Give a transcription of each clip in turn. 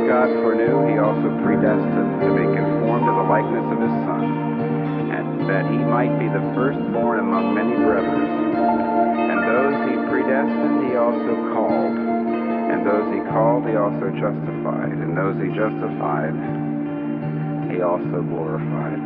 God foreknew, he also predestined to be conformed to the likeness of his Son, and that he might be the firstborn among many brethren. And those he predestined, he also called. And those he called, he also justified. And those he justified, he also glorified.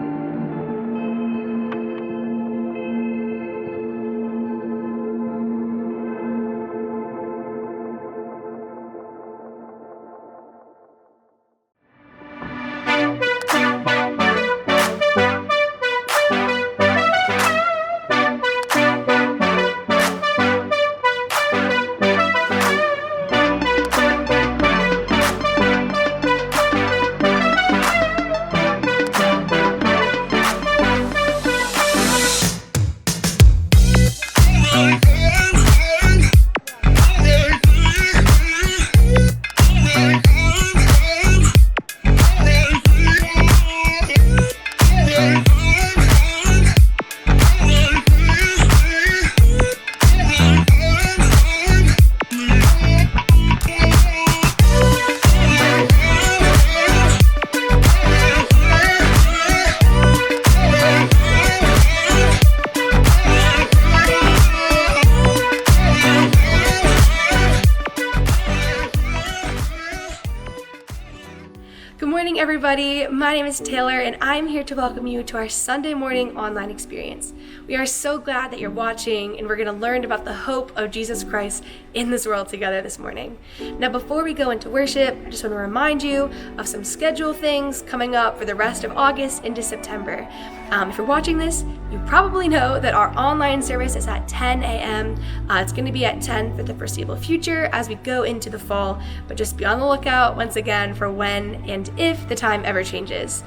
Everybody, my name is Taylor and I'm here to welcome you to our Sunday morning online experience. We are so glad that you're watching and we're going to learn about the hope of Jesus Christ in this world together this morning. Now before we go into worship, I just want to remind you of some schedule things coming up for the rest of August into September. If you're watching this, you probably know that our online service is at 10 a.m. It's going to be at 10 for the foreseeable future as we go into the fall, but just be on the lookout once again for when and if the time ever changes.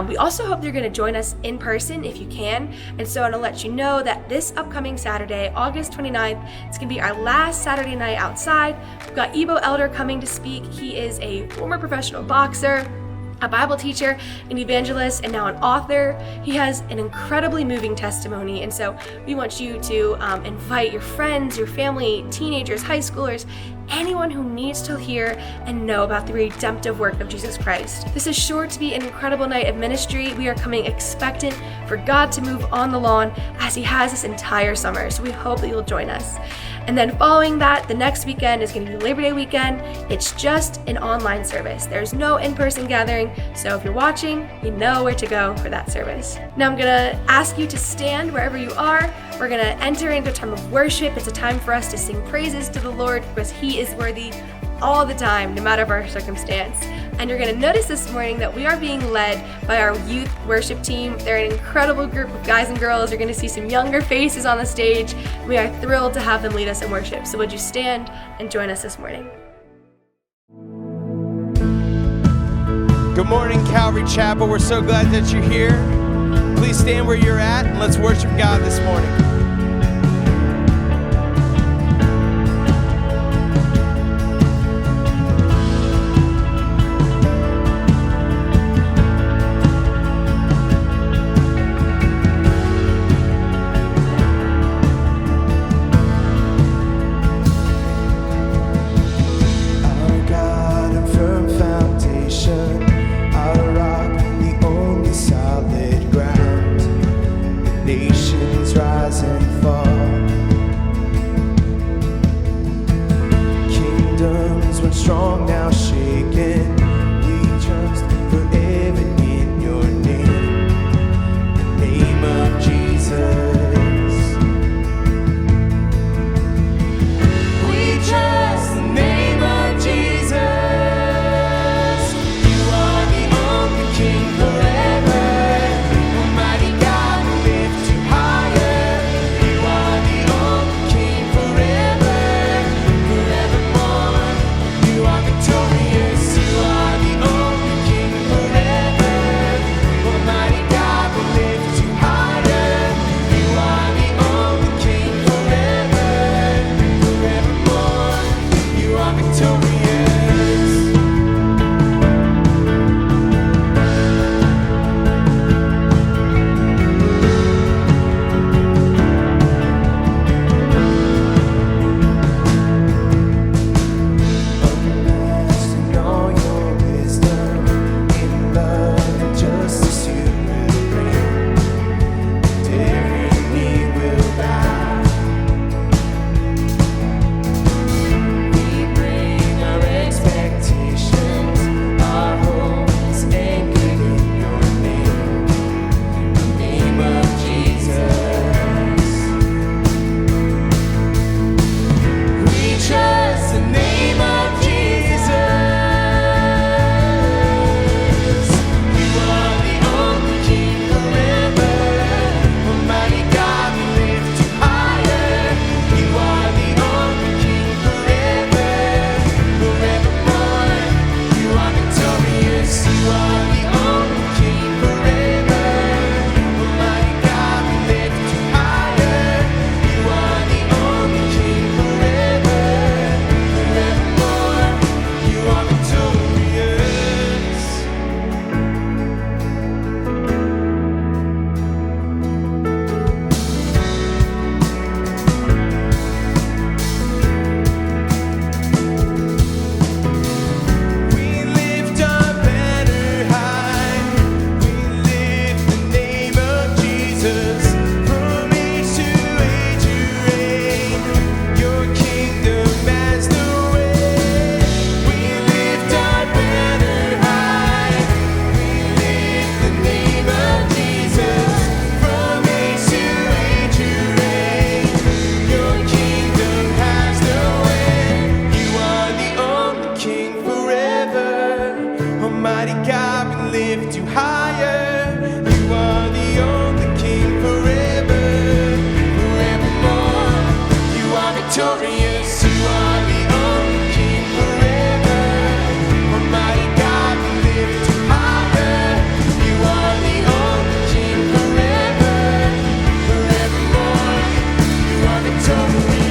We also hope you're going to join us in person if you can, and so I want to let you know that this upcoming Saturday, August 29th, it's going to be our last Saturday night outside. We've got Ebo Elder coming to speak. He is a former professional boxer, a Bible teacher, an evangelist, and now an author. He has an incredibly moving testimony, and so we want you to invite your friends, your family, teenagers, high schoolers, anyone who needs to hear and know about the redemptive work of Jesus Christ. This is sure to be an incredible night of ministry. We are coming expectant for God to move on the lawn as he has this entire summer, so we hope that you'll join us. And then following that, the next weekend is going to be Labor Day weekend. It's just an online service. There's no in-person gathering, so if you're watching, you know where to go for that service. Now I'm going to ask you to stand wherever you are. We're going to enter into a time of worship. It's a time for us to sing praises to the Lord because he is worthy all the time, no matter our circumstance. And you're going to notice this morning that we are being led by our youth worship team. They're an incredible group of guys and girls. You're going to see some younger faces on the stage. We are thrilled to have them lead us in worship. So would you stand and join us this morning? Good morning, Calvary Chapel. We're so glad that you're here. Please stand where you're at and let's worship God this morning. Rising Almighty God, we lift you higher. You are the only King forever, forevermore. You are victorious. You are the only King forever. Almighty God, we lift you higher. You are the only King forever, forevermore. You are victorious.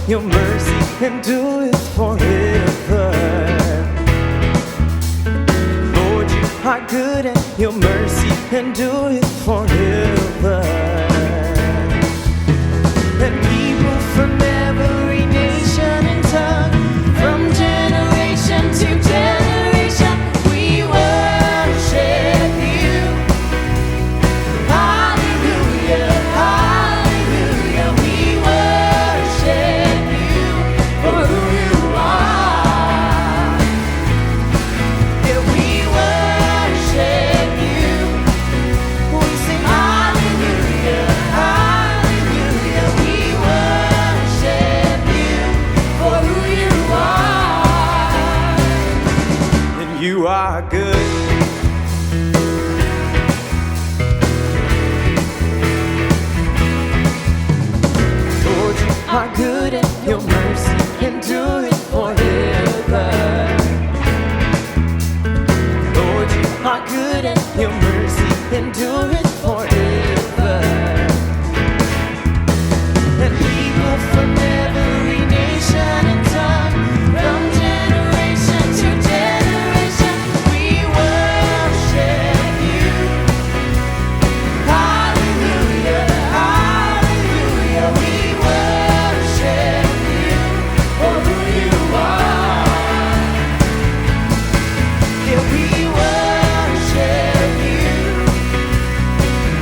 your mercy endureth forever. Lord, you are good and your mercy endureth forever. And people from every nation and tongue, from generation to generation, we worship you. Hallelujah, hallelujah, we worship you for who you are. Yeah, we worship you. We sing hallelujah, hallelujah, we worship you for who you are. And you are good. Lord, you are good and your mercy endureth forever. Lord, you are good and your mercy endureth forever. And people from every nation and tongue, from generation to generation, we worship you. Hallelujah, hallelujah, we worship you for who you are. Yeah, we worship you.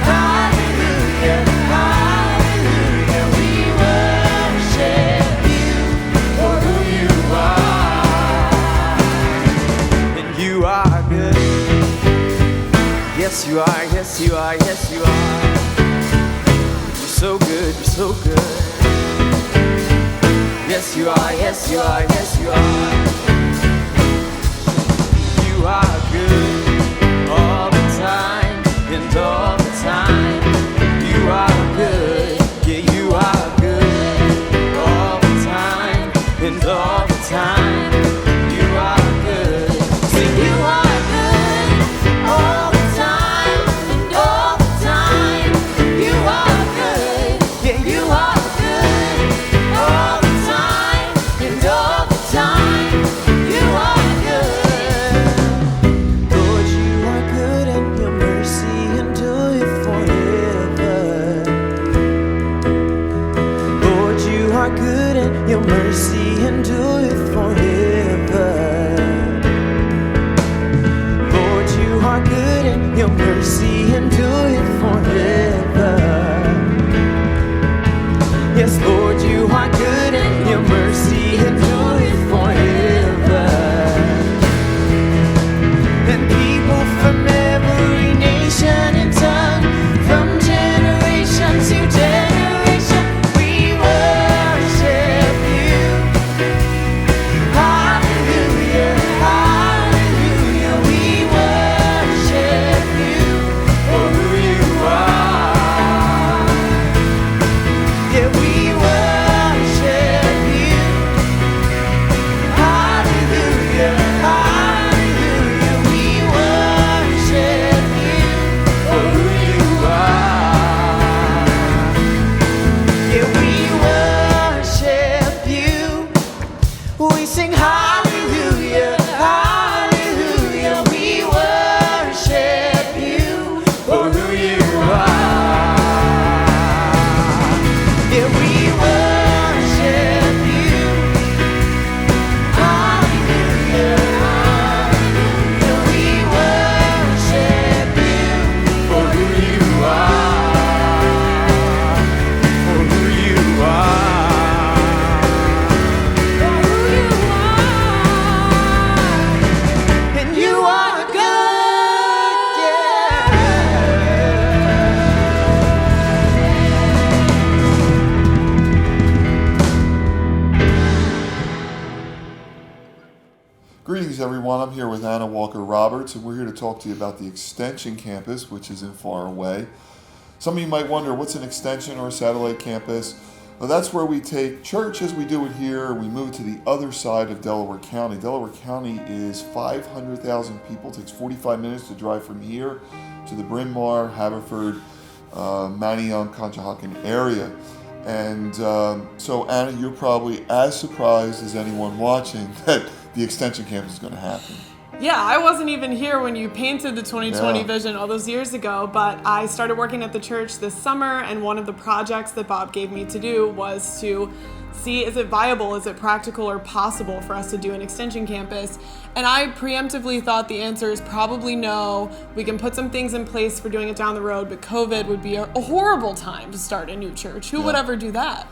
Hallelujah, hallelujah, we worship you for who you are. And you are good. Yes, you are, yes, you are, yes, you are. You're so good, you're so good. Yes, you are, yes, you are, yes, you are. You are good all the time and all the time. You are good, yeah, you are good all the time and all the time. You are good, sing you are good all the time and all the time. You are good, yeah, you are good all the time and all the time. You are good. Lord, you are good and your mercy endureth forever. Lord, you are good and your mercy endureth forever. Lord, you are good and your mercy endureth forever. Yes, Lord, you are good and your mercy endureth forever. And people from every nation and tongue, from generation to generation, we worship you. Hallelujah, hallelujah, we worship you for who you are. Yeah, we worship you. Hallelujah, hallelujah, we worship you for who you are. Yeah, we worship you. We sing hallelujah, hallelujah, we worship you for who you are. Yeah, we worship you. Hallelujah, hallelujah, we worship you for who you are. For who you are. For who you are. And you are good, yeah. Greetings, everyone. I'm here with Anna Walker Roberts, and we're here to talk to you about the Extension Campus, which is in Far Away. Some of you might wonder, what's an extension or a satellite campus? Well, that's where we take church as we do it here. We move to the other side of Delaware County. Delaware County is 500,000 people. It takes 45 minutes to drive from here to the Bryn Mawr, Haverford, Manayunk, Conshohocken area. And so Anna, you're probably as surprised as anyone watching that the Extension Campus is going to happen. Yeah, I wasn't even here when you painted the 2020 Yeah. vision all those years ago, but I started working at the church this summer, and one of the projects that Bob gave me to do was to see, is it viable, is it practical or possible for us to do an extension campus? And I preemptively thought the answer is probably no. We can put some things in place for doing it down the road, but COVID would be a horrible time to start a new church. Who would ever do that?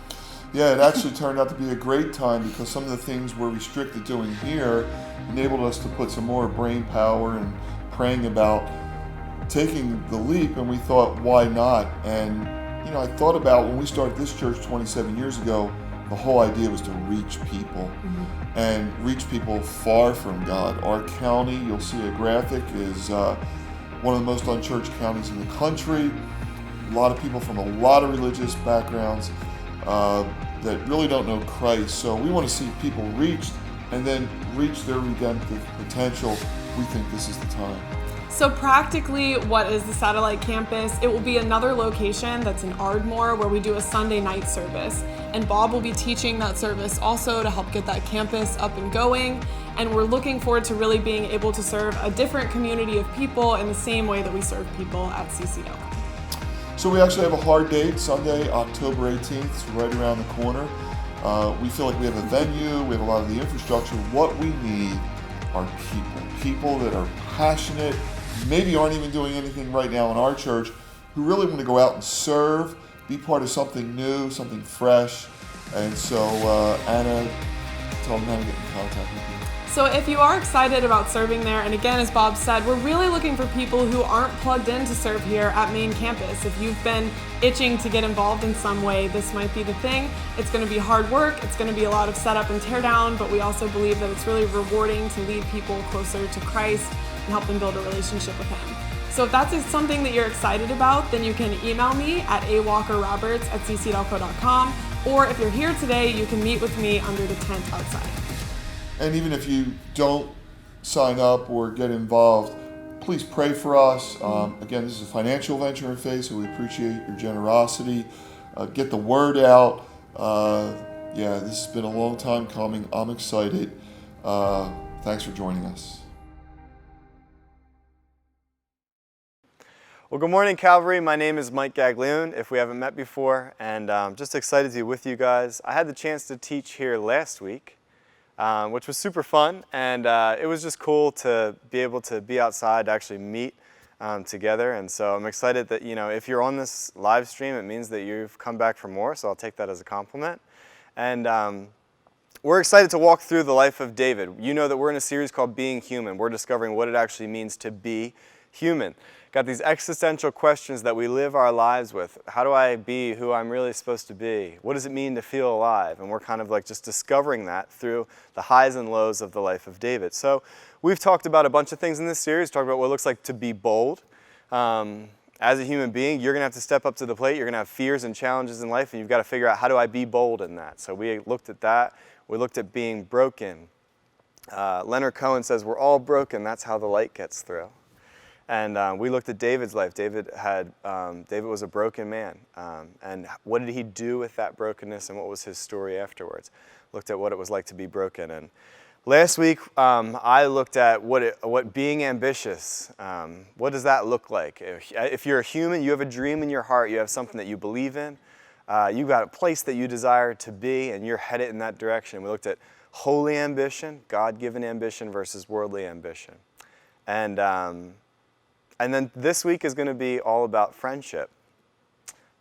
Yeah, it actually turned out to be a great time because some of the things we're restricted doing here enabled us to put some more brain power and praying about taking the leap, and we thought, why not? And, you know, I thought about when we started this church 27 years ago, the whole idea was to reach people and reach people far from God. Our county, you'll see a graphic, is one of the most unchurched counties in the country. A lot of people from a lot of religious backgrounds that really don't know Christ. So we want to see people reached and then reach their redemptive potential. We think this is the time. So practically, what is the satellite campus? It will be another location that's in Ardmore where we do a Sunday night service. And Bob will be teaching that service also to help get that campus up and going. And we're looking forward to really being able to serve a different community of people in the same way that we serve people at ccdelco. So we actually have a hard date, Sunday, October 18th. It's right around the corner. We feel like we have a venue, we have a lot of the infrastructure. What we need are people that are passionate, maybe aren't even doing anything right now in our church, who really want to go out and serve, be part of something new, something fresh. And so, Anna, tell them how to get in contact with you. So if you are excited about serving there, and again, as Bob said, we're really looking for people who aren't plugged in to serve here at main campus. If you've been itching to get involved in some way, this might be the thing. It's going to be hard work. It's going to be a lot of setup and tear down, but we also believe that it's really rewarding to lead people closer to Christ and help them build a relationship with Him. So if that's something that you're excited about, then you can email me at awalkerroberts@ccdelco.com, or if you're here today, you can meet with me under the tent outside. And even if you don't sign up or get involved, please pray for us. Again, this is a financial venture in faith, so we appreciate your generosity. Get the word out. Yeah, this has been a long time coming. I'm excited. Thanks for joining us. Well, good morning, Calvary. My name is Mike Guaglione, if we haven't met before, and just excited to be with you guys. I had the chance to teach here last week, which was super fun, and it was just cool to be able to be outside, to actually meet together. And so I'm excited that, you know, if you're on this live stream, it means that you've come back for more, so I'll take that as a compliment. And we're excited to walk through the life of David. You know that we're in a series called Being Human. We're discovering what it actually means to be human. Got these existential questions that we live our lives with. How do I be who I'm really supposed to be? What does it mean to feel alive? And we're kind of like just discovering that through the highs and lows of the life of David. So we've talked about a bunch of things in this series, talked about what it looks like to be bold. As a human being, you're going to have to step up to the plate. You're going to have fears and challenges in life, and you've got to figure out, how do I be bold in that? So we looked at that. We looked at being broken. Leonard Cohen says, we're all broken. That's how the light gets through. And we looked at David's life. David was a broken man. And what did he do with that brokenness, and what was his story afterwards? Looked at what it was like to be broken. And last week, I looked at what being ambitious, what does that look like? If you're a human, you have a dream in your heart, you have something that you believe in, you've got a place that you desire to be, and you're headed in that direction. We looked at holy ambition, God-given ambition versus worldly ambition. And then this week is going to be all about friendship.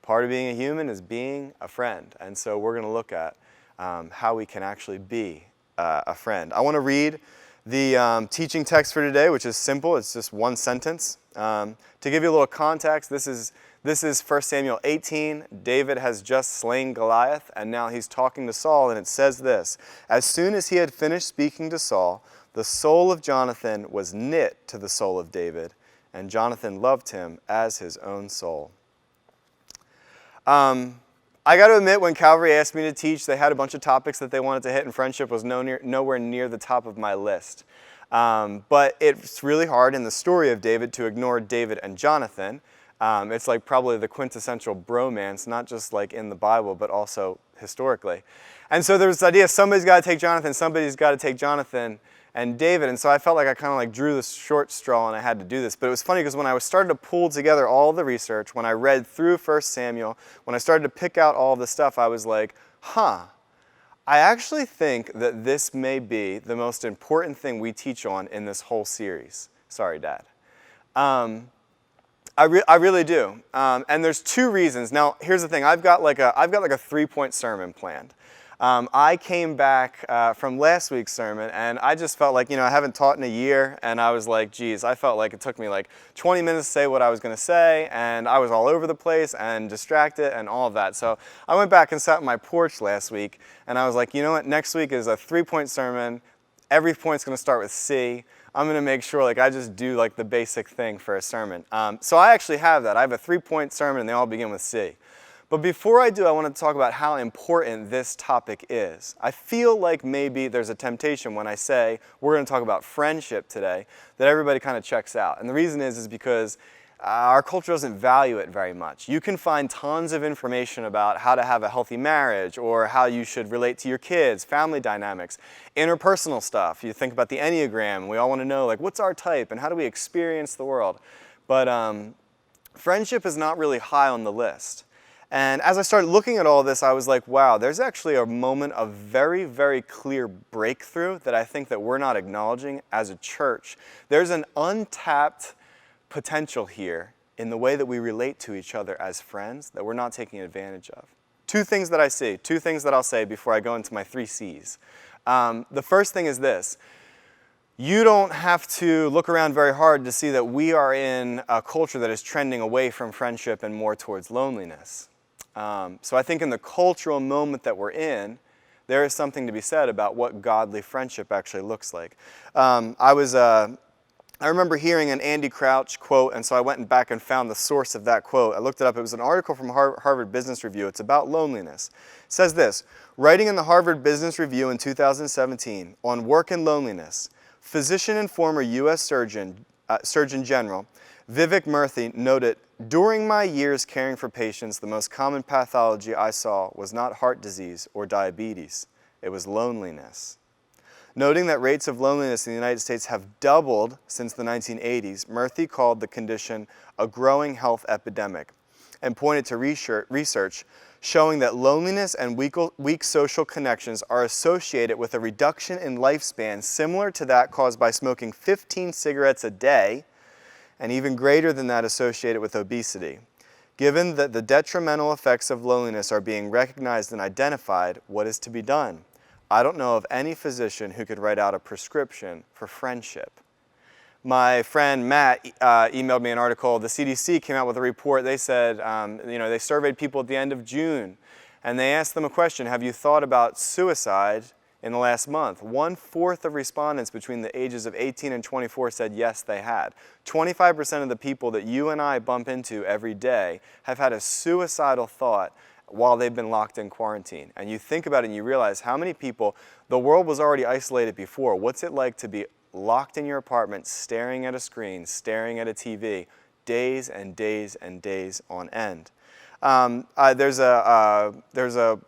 Part of being a human is being a friend. And so we're going to look at how we can actually be a friend. I want to read the teaching text for today, which is simple. It's just one sentence. To give you a little context, this is 1 Samuel 18. David has just slain Goliath, and now he's talking to Saul, and it says this: as soon as he had finished speaking to Saul, the soul of Jonathan was knit to the soul of David, and Jonathan loved him as his own soul. I got to admit, when Calvary asked me to teach, they had a bunch of topics that they wanted to hit, and friendship was nowhere near the top of my list. But it's really hard in the story of David to ignore David and Jonathan. It's like probably the quintessential bromance, not just like in the Bible, but also historically. And so there was this idea, somebody's got to take Jonathan and David. And so I felt like I kind of like drew the short straw and I had to do this. But it was funny because when I was starting to pull together all the research, when I read through 1 Samuel, when I started to pick out all the stuff, I was like, I actually think that this may be the most important thing we teach on in this whole series. Sorry, Dad. I really do. And there's two reasons. Now, here's the thing. I've got like a 3-point sermon planned. I came back from last week's sermon, and I just felt like, I haven't taught in a year, and I was like, geez, I felt like it took me like 20 minutes to say what I was going to say, and I was all over the place and distracted and all of that. So I went back and sat on my porch last week, and I was like, you know what, next week is a 3-point sermon. Every point's going to start with C. I'm going to make sure like I just do like the basic thing for a sermon. So I actually have that. I have a 3-point sermon, and they all begin with C. But before I do, I want to talk about how important this topic is. I feel like maybe there's a temptation when I say we're going to talk about friendship today that everybody kind of checks out. And the reason is because our culture doesn't value it very much. You can find tons of information about how to have a healthy marriage or how you should relate to your kids, family dynamics, interpersonal stuff. You think about the Enneagram, and we all want to know like what's our type and how do we experience the world. But friendship is not really high on the list. And as I started looking at all this, I was like, wow, there's actually a moment of very, very clear breakthrough that I think that we're not acknowledging as a church. There's an untapped potential here in the way that we relate to each other as friends that we're not taking advantage of. Two things that I see, two things that I'll say before I go into my 3 C's. The first thing is this. You don't have to look around very hard to see that we are in a culture that is trending away from friendship and more towards loneliness. So I think in the cultural moment that we're in, there is something to be said about what godly friendship actually looks like. I remember hearing an Andy Crouch quote, and so I went back and found the source of that quote. I looked it up. It was an article from Harvard Business Review. It's about loneliness. It says this, writing in the Harvard Business Review in 2017 on work and loneliness, physician and former U.S. Surgeon General Vivek Murthy noted, during my years caring for patients, the most common pathology I saw was not heart disease or diabetes. It was loneliness. Noting that rates of loneliness in the United States have doubled since the 1980s, Murthy called the condition a growing health epidemic and pointed to research showing that loneliness and weak social connections are associated with a reduction in lifespan similar to that caused by smoking 15 cigarettes a day, and even greater than that associated with obesity. Given that the detrimental effects of loneliness are being recognized and identified, what is to be done? I don't know of any physician who could write out a prescription for friendship. My friend Matt emailed me an article. The CDC came out with a report. They said, they surveyed people at the end of June, and they asked them a question, have you thought about suicide in the last month? 1/4 of respondents between the ages of 18 and 24 said yes, they had. 25% of the people that you and I bump into every day have had a suicidal thought while they've been locked in quarantine. And you think about it and you realize how many people, the world was already isolated before. What's it like to be locked in your apartment, staring at a screen, staring at a TV, days and days and days on end? There's a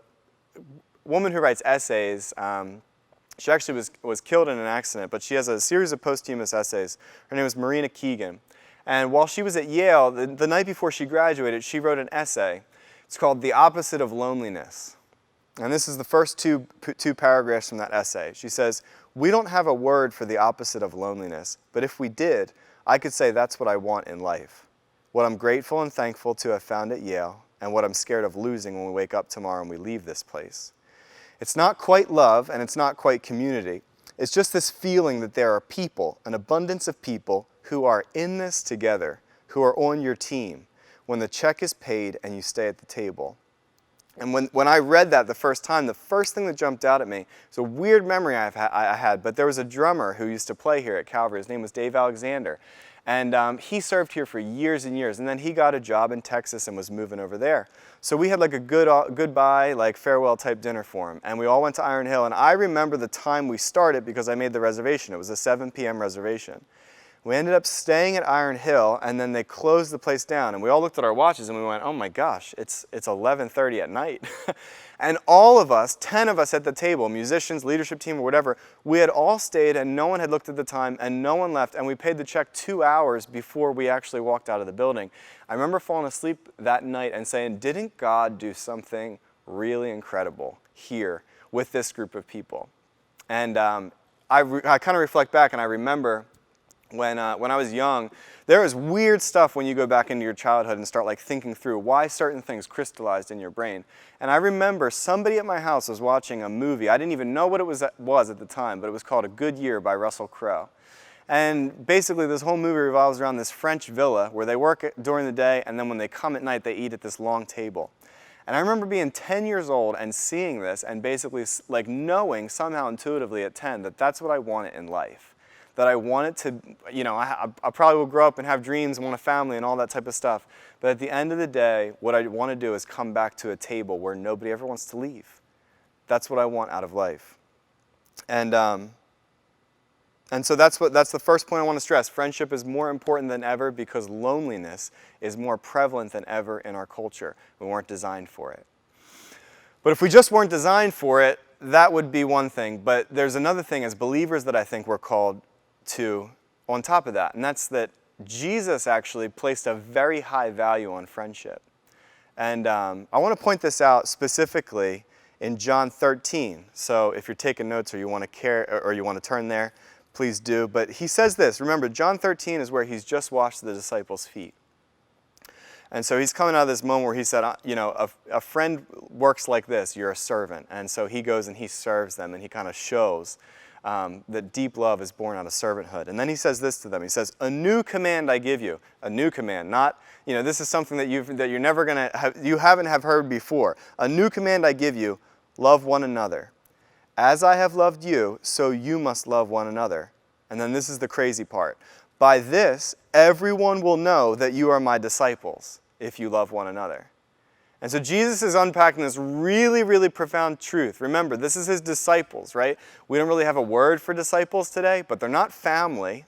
woman who writes essays. She actually was killed in an accident, but she has a series of posthumous essays. Her name is Marina Keegan. And while she was at Yale, the night before she graduated, she wrote an essay. It's called The Opposite of Loneliness. And this is the first two paragraphs from that essay. She says, we don't have a word for the opposite of loneliness, but if we did, I could say that's what I want in life. What I'm grateful and thankful to have found at Yale, and what I'm scared of losing when we wake up tomorrow and we leave this place. It's not quite love, and it's not quite community. It's just this feeling that there are people, an abundance of people, who are in this together, who are on your team, when the check is paid and you stay at the table. And when I read that the first time, the first thing that jumped out at me, it's a weird memory I had, but there was a drummer who used to play here at Calvary. His name was Dave Alexander. And he served here for years and years, and then he got a job in Texas and was moving over there. So we had like a goodbye, like farewell type dinner for him, and we all went to Iron Hill, and I remember the time we started because I made the reservation. It was a 7 p.m. reservation. We ended up staying at Iron Hill, and then they closed the place down. And we all looked at our watches and we went, oh my gosh, it's 11:30 at night. And all of us, 10 of us at the table, musicians, leadership team, or whatever, we had all stayed and no one had looked at the time and no one left. And we paid the check 2 hours before we actually walked out of the building. I remember falling asleep that night and saying, didn't God do something really incredible here with this group of people? And I kind of reflect back and I remember when I was young, there was weird stuff when you go back into your childhood and start like thinking through why certain things crystallized in your brain. And I remember somebody at my house was watching a movie. I didn't even know what it was at the time, but it was called A Good Year by Russell Crowe. And basically this whole movie revolves around this French villa where they work during the day and then when they come at night they eat at this long table. And I remember being 10 years old and seeing this and basically like knowing somehow intuitively at 10 that that's what I wanted in life. That I wanted to, you know, I probably will grow up and have dreams and want a family and all that type of stuff. But at the end of the day, what I want to do is come back to a table where nobody ever wants to leave. That's what I want out of life. And so that's the first point I want to stress. Friendship is more important than ever because loneliness is more prevalent than ever in our culture. We weren't designed for it. But if we just weren't designed for it, that would be one thing. But there's another thing as believers that I think we're called to on top of that, and that's that Jesus actually placed a very high value on friendship. And I want to point this out specifically in John 13. So if you're taking notes or you want to turn there, please do. But he says this. Remember, John 13 is where he's just washed the disciples' feet. And so he's coming out of this moment where he said, you know, a friend works like this. You're a servant. And so he goes and he serves them, and he kind of shows that deep love is born out of servanthood. And then he says this to them. He says, a new command I give you. A new command. Not, you know, this is something that you're never going to have, you haven't have heard before. A new command I give you, love one another. As I have loved you, so you must love one another. And then this is the crazy part. By this, everyone will know that you are my disciples, if you love one another. And so Jesus is unpacking this really, really profound truth. Remember, this is his disciples, right? We don't really have a word for disciples today, but they're not family.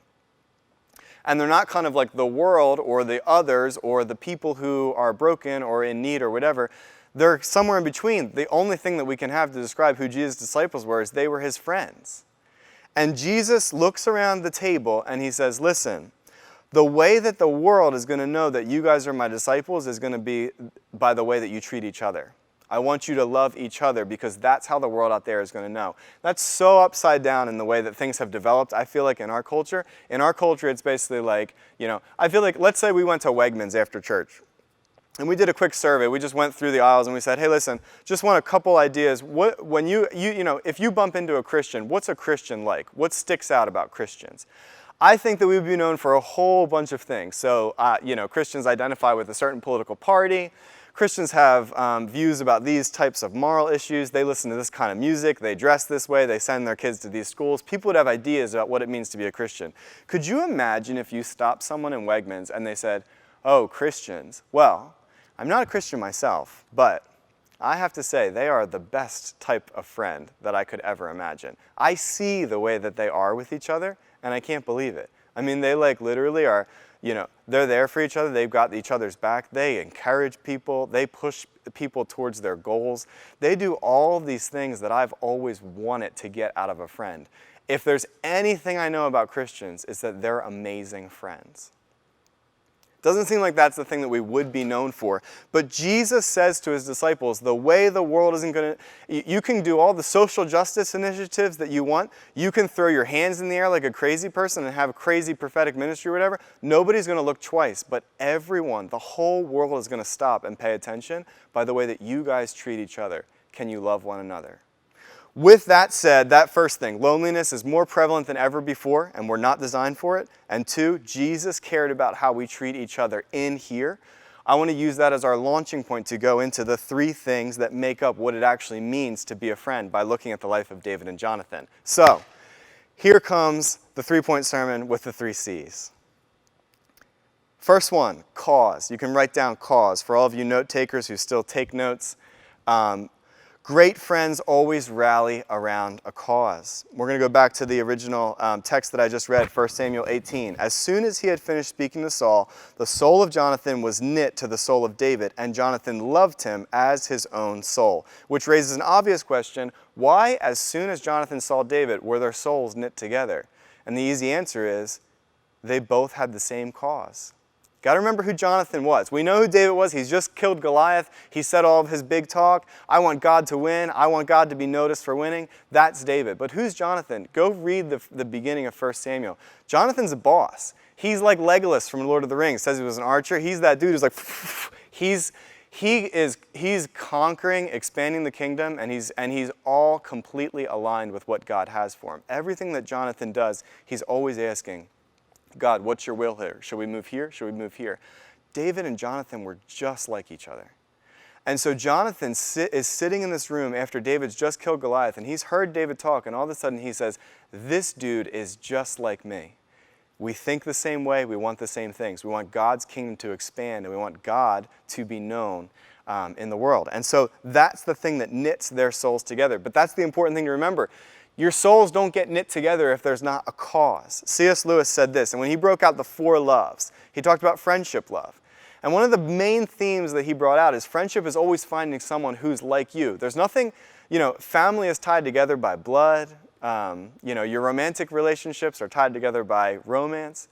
And they're not kind of like the world or the others or the people who are broken or in need or whatever. They're somewhere in between. The only thing that we can have to describe who Jesus' disciples were is they were his friends. And Jesus looks around the table and he says, listen, the way that the world is going to know that you guys are my disciples is going to be by the way that you treat each other. I want you to love each other because that's how the world out there is going to know. That's so upside down in the way that things have developed, I feel like, in our culture. In our culture, it's basically like, you know, I feel like, let's say we went to Wegmans after church. And we did a quick survey. We just went through the aisles and we said, hey, listen, just want a couple ideas. When you know, if you bump into a Christian, what's a Christian like? What sticks out about Christians? I think that we would be known for a whole bunch of things. So, you know, Christians identify with a certain political party. Christians have views about these types of moral issues. They listen to this kind of music. They dress this way. They send their kids to these schools. People would have ideas about what it means to be a Christian. Could you imagine if you stopped someone in Wegmans and they said, oh, Christians? Well, I'm not a Christian myself, but I have to say they are the best type of friend that I could ever imagine. I see the way that they are with each other, and I can't believe it. I mean, they like literally are, you know, they're there for each other. They've got each other's back. They encourage people. They push people towards their goals. They do all these things that I've always wanted to get out of a friend. If there's anything I know about Christians, it's that they're amazing friends. Doesn't seem like that's the thing that we would be known for. But Jesus says to his disciples, the way the world isn't going to... You can do all the social justice initiatives that you want. You can throw your hands in the air like a crazy person and have a crazy prophetic ministry or whatever. Nobody's going to look twice. But everyone, the whole world is going to stop and pay attention by the way that you guys treat each other. Can you love one another? With that said, that first thing, loneliness is more prevalent than ever before, and we're not designed for it. And two, Jesus cared about how we treat each other in here. I want to use that as our launching point to go into the three things that make up what it actually means to be a friend by looking at the life of David and Jonathan. So, here comes the three-point sermon with the 3 C's. First one, cause. You can write down cause. For all of you note takers who still take notes, Great friends always rally around a cause. We're going to go back to the original text that I just read, 1 Samuel 18. As soon as he had finished speaking to Saul, the soul of Jonathan was knit to the soul of David, and Jonathan loved him as his own soul. Which raises an obvious question, why, as soon as Jonathan saw David, were their souls knit together? And the easy answer is, they both had the same cause. Got to remember who Jonathan was. We know who David was. He's just killed Goliath. He said all of his big talk. I want God to win. I want God to be noticed for winning. That's David. But who's Jonathan? Go read the beginning of 1 Samuel. Jonathan's a boss. He's like Legolas from Lord of the Rings. Says he was an archer. He's that dude who's like, he's conquering, expanding the kingdom, and he's all completely aligned with what God has for him. Everything that Jonathan does, he's always asking, God, what's your will here? Should we move here? Should we move here? David and Jonathan were just like each other. And so Jonathan is sitting in this room after David's just killed Goliath, and he's heard David talk, and all of a sudden he says, this dude is just like me. We think the same way. We want the same things. We want God's kingdom to expand, and we want God to be known in the world. And so that's the thing that knits their souls together. But that's the important thing to remember. Your souls don't get knit together if there's not a cause. C.S. Lewis said this, and when he broke out the 4 loves, he talked about friendship love. And one of the main themes that he brought out is friendship is always finding someone who's like you. There's nothing, family is tied together by blood. Your romantic relationships are tied together by romance.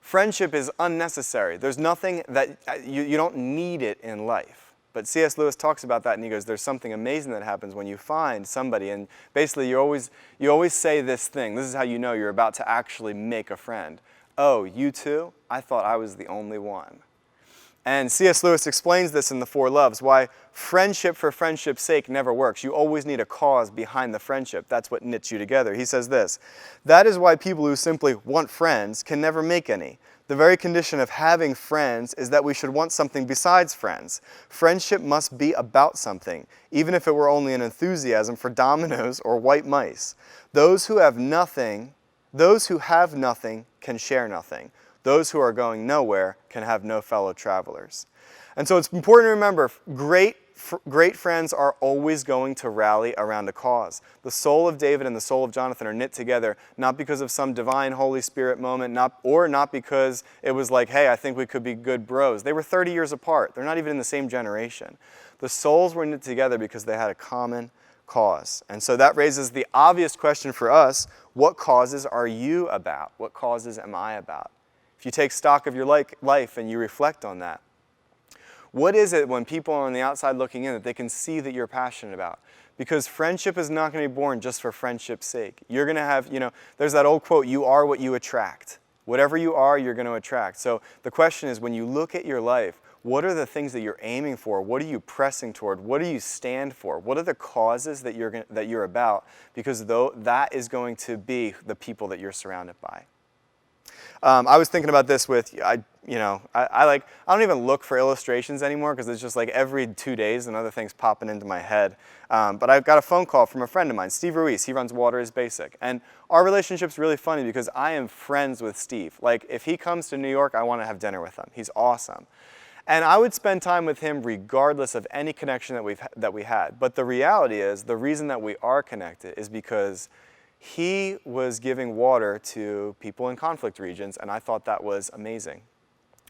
Friendship is unnecessary. There's nothing that, you don't need it in life. But C.S. Lewis talks about that, and he goes, there's something amazing that happens when you find somebody, and basically you always say this thing. This is how you know you're about to actually make a friend. Oh, you too? I thought I was the only one. And C.S. Lewis explains this in the 4 loves, why friendship for friendship's sake never works. You always need a cause behind the friendship. That's what knits you together. He says this, that is why people who simply want friends can never make any. The very condition of having friends is that we should want something besides friends. Friendship must be about something, even if it were only an enthusiasm for dominoes or white mice. Those who have nothing can share nothing. Those who are going nowhere can have no fellow travelers. And so it's important to remember, great friends are always going to rally around a cause. The soul of David and the soul of Jonathan are knit together, not because of some divine Holy Spirit moment, not because it was like, hey, I think we could be good bros. They were 30 years apart. They're not even in the same generation. The souls were knit together because they had a common cause. And so that raises the obvious question for us, what causes are you about? What causes am I about? If you take stock of your life and you reflect on that, what is it when people are on the outside looking in that they can see that you're passionate about? Because friendship is not going to be born just for friendship's sake. You're going to have, there's that old quote, you are what you attract. Whatever you are, you're going to attract. So the question is, when you look at your life, what are the things that you're aiming for? What are you pressing toward? What do you stand for? What are the causes that you're about? Because that is going to be the people that you're surrounded by. I was thinking about this with, I don't even look for illustrations anymore because it's just like every 2 days another thing's popping into my head. But I got a phone call from a friend of mine, Steve Ruiz. He runs Water is Basic. And our relationship's really funny because I am friends with Steve. Like, if he comes to New York, I want to have dinner with him. He's awesome. And I would spend time with him regardless of any connection that we had. But the reality is, the reason that we are connected is because he was giving water to people in conflict regions, and I thought that was amazing.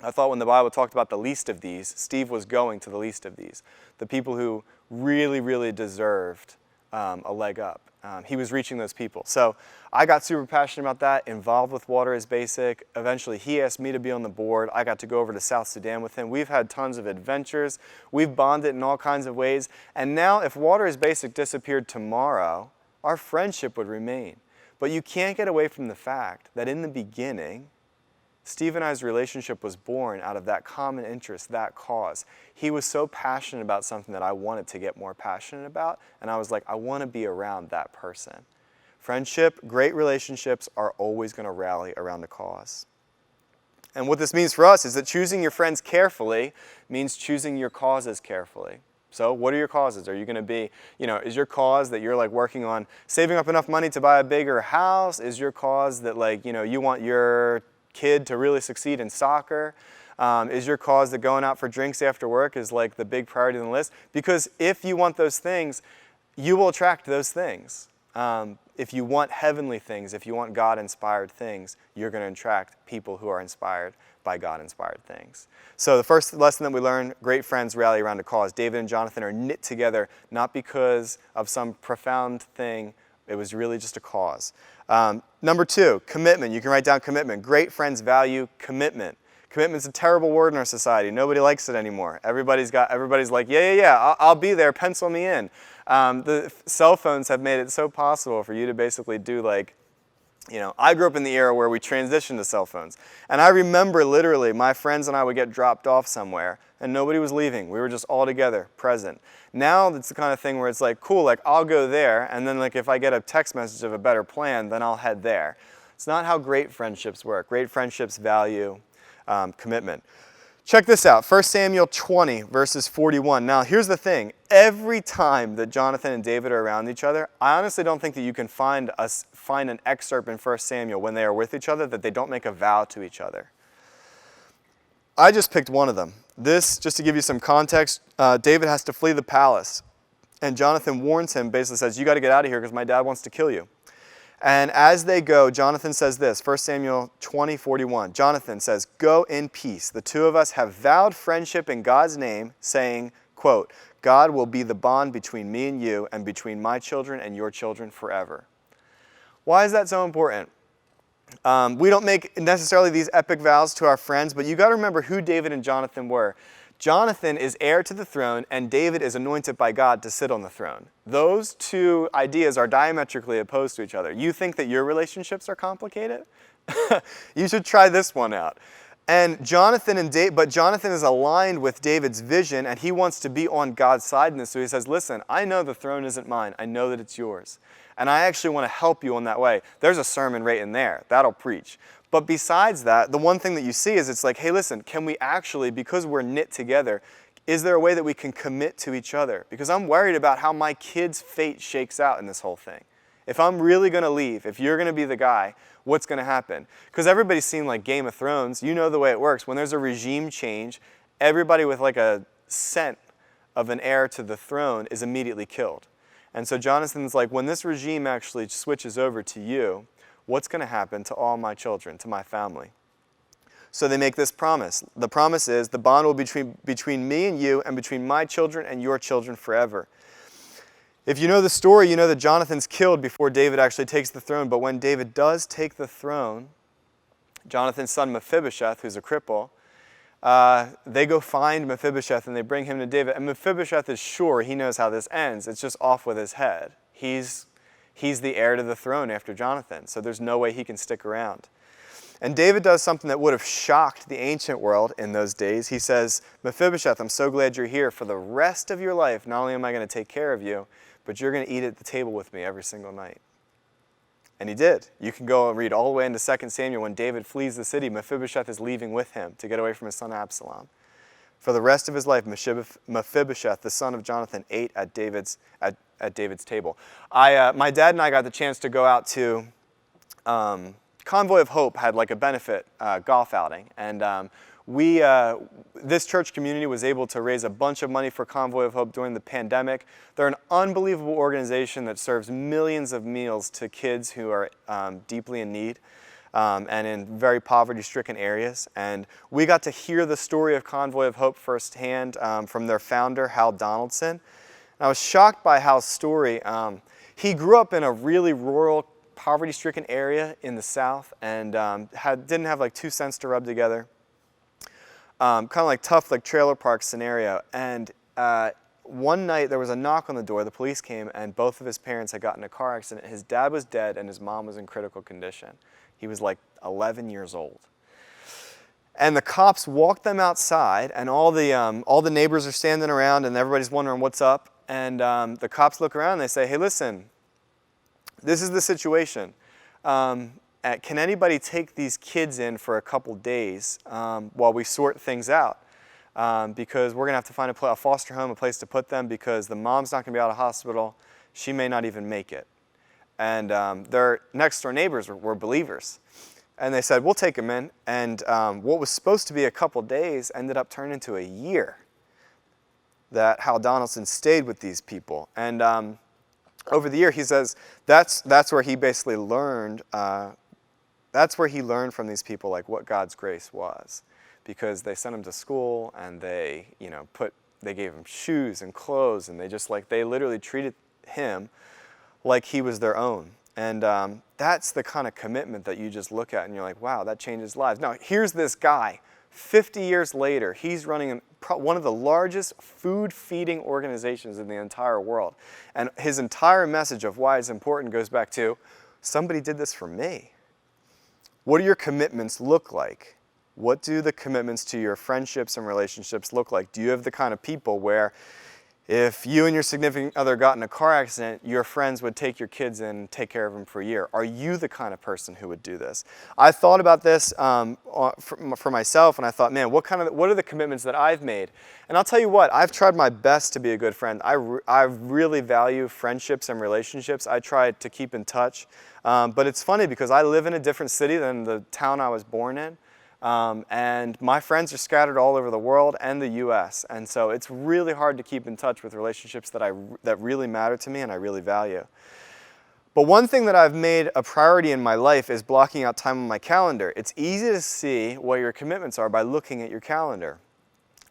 I thought when the Bible talked about the least of these, Steve was going to the least of these, the people who really, really deserved a leg up. He was reaching those people. So I got super passionate about that, involved with Water is Basic. Eventually, he asked me to be on the board. I got to go over to South Sudan with him. We've had tons of adventures. We've bonded in all kinds of ways. And now, if Water is Basic disappeared tomorrow, our friendship would remain. But you can't get away from the fact that in the beginning, Steve and I's relationship was born out of that common interest, that cause. He was so passionate about something that I wanted to get more passionate about, and I was like, I want to be around that person. Friendship, great relationships are always going to rally around a cause. And what this means for us is that choosing your friends carefully means choosing your causes carefully. So what are your causes? Are you going to be, is your cause that you're like working on saving up enough money to buy a bigger house? Is your cause that you want your kid to really succeed in soccer? Is your cause that going out for drinks after work is like the big priority on the list? Because if you want those things, you will attract those things. If you want heavenly things, if you want God-inspired things, you're going to attract people who are inspired by God-inspired things. So the first lesson that we learned, great friends rally around a cause. David and Jonathan are knit together, not because of some profound thing. It was really just a cause. Number 2, commitment. You can write down commitment. Great friends value commitment. Commitment's a terrible word in our society. Nobody likes it anymore. Everybody's like, yeah, I'll be there, pencil me in. The cell phones have made it so possible for you to basically do like, I grew up in the era where we transitioned to cell phones. And I remember literally my friends and I would get dropped off somewhere and nobody was leaving. We were just all together, present. Now it's the kind of thing where it's like, cool, like I'll go there, and then like if I get a text message of a better plan, then I'll head there. It's not how great friendships work. Great friendships value commitment. Check this out, 1 Samuel 20, verses 41. Now, here's the thing. Every time that Jonathan and David are around each other, I honestly don't think that you can find an excerpt in 1 Samuel when they are with each other that they don't make a vow to each other. I just picked one of them. This, just to give you some context, David has to flee the palace. And Jonathan warns him, basically says, you got to get out of here because my dad wants to kill you. And as they go, Jonathan says this, 1 Samuel 20:41. Jonathan says, go in peace. The two of us have vowed friendship in God's name, saying, quote, God will be the bond between me and you and between my children and your children forever. Why is that so important? We don't make necessarily these epic vows to our friends, but you got to remember who David and Jonathan were. Jonathan is heir to the throne, and David is anointed by God to sit on the throne. Those two ideas are diametrically opposed to each other. You think that your relationships are complicated? You should try this one out. And Jonathan is aligned with David's vision, and he wants to be on God's side in this. So he says, listen, I know the throne isn't mine. I know that it's yours. And I actually want to help you in that way. There's a sermon right in there. That'll preach. But besides that, the one thing that you see is it's like, hey, listen, can we actually, because we're knit together, is there a way that we can commit to each other? Because I'm worried about how my kid's fate shakes out in this whole thing. If I'm really going to leave, if you're going to be the guy, what's going to happen? Because everybody's seen like Game of Thrones. You know the way it works. When there's a regime change, everybody with like a scent of an heir to the throne is immediately killed. And so Jonathan's like, when this regime actually switches over to you, what's going to happen to all my children, to my family? So they make this promise. The promise is the bond will be between me and you and between my children and your children forever. If you know the story, you know that Jonathan's killed before David actually takes the throne. But when David does take the throne, Jonathan's son Mephibosheth, who's a cripple, they go find Mephibosheth and they bring him to David. And Mephibosheth is sure he knows how this ends. It's just off with his head. He's the heir to the throne after Jonathan, so there's no way he can stick around. And David does something that would have shocked the ancient world in those days. He says, Mephibosheth, I'm so glad you're here. For the rest of your life, not only am I going to take care of you, but you're going to eat at the table with me every single night. And he did. You can go and read all the way into 2 Samuel. When David flees the city, Mephibosheth is leaving with him to get away from his son Absalom. For the rest of his life, Mephibosheth, the son of Jonathan, ate at David's table. My dad and I got the chance to go out to Convoy of Hope had like a benefit golf outing, and this church community was able to raise a bunch of money for Convoy of Hope during the pandemic. They're an unbelievable organization that serves millions of meals to kids who are deeply in need. And in very poverty-stricken areas. And we got to hear the story of Convoy of Hope firsthand from their founder, Hal Donaldson. And I was shocked by Hal's story. He grew up in a really rural, poverty-stricken area in the South and didn't have like 2 cents to rub together. Kind of like tough, like trailer park scenario. And one night there was a knock on the door. The police came and both of his parents had gotten in a car accident. His dad was dead and his mom was in critical condition. He was like 11 years old. And the cops walked them outside, and all the neighbors are standing around, and everybody's wondering what's up. And the cops look around, and they say, hey, listen, this is the situation. Can anybody take these kids in for a couple days while we sort things out? Because we're going to have to find a foster home, a place to put them, because the mom's not going to be out of hospital. She may not even make it. And their next door neighbors were believers. And they said, we'll take him in. And what was supposed to be a couple days ended up turning into a year that Hal Donaldson stayed with these people. And over the year, he says that's where he basically learned, that's where he learned from these people like what God's grace was. Because they sent him to school and they, they gave him shoes and clothes, and they literally treated him like he was their own. And that's the kind of commitment that you just look at and you're like, wow, that changes lives. Now, here's this guy, 50 years later, he's running one of the largest food feeding organizations in the entire world. And his entire message of why it's important goes back to, somebody did this for me. What do your commitments look like? What do the commitments to your friendships and relationships look like? Do you have the kind of people where if you and your significant other got in a car accident, your friends would take your kids in and take care of them for a year? Are you the kind of person who would do this? I thought about this for myself, and I thought, man, what are the commitments that I've made? And I'll tell you what, I've tried my best to be a good friend. I really value friendships and relationships. I try to keep in touch. But it's funny because I live in a different city than the town I was born in. And my friends are scattered all over the world and the U.S. And so it's really hard to keep in touch with relationships that really matter to me and I really value. But one thing that I've made a priority in my life is blocking out time on my calendar. It's easy to see what your commitments are by looking at your calendar.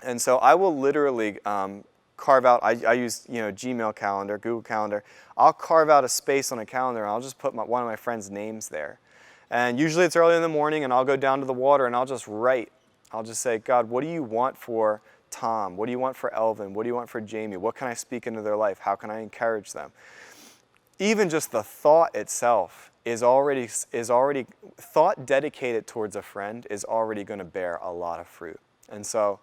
And so I will literally carve out, I use Gmail calendar, Google Calendar. I'll carve out a space on a calendar and I'll just put one of my friends' names there. And usually it's early in the morning and I'll go down to the water and I'll just write. I'll just say, God, what do you want for Tom? What do you want for Elvin? What do you want for Jamie? What can I speak into their life? How can I encourage them? Even just the thought itself is already thought dedicated towards a friend is already going to bear a lot of fruit. And so,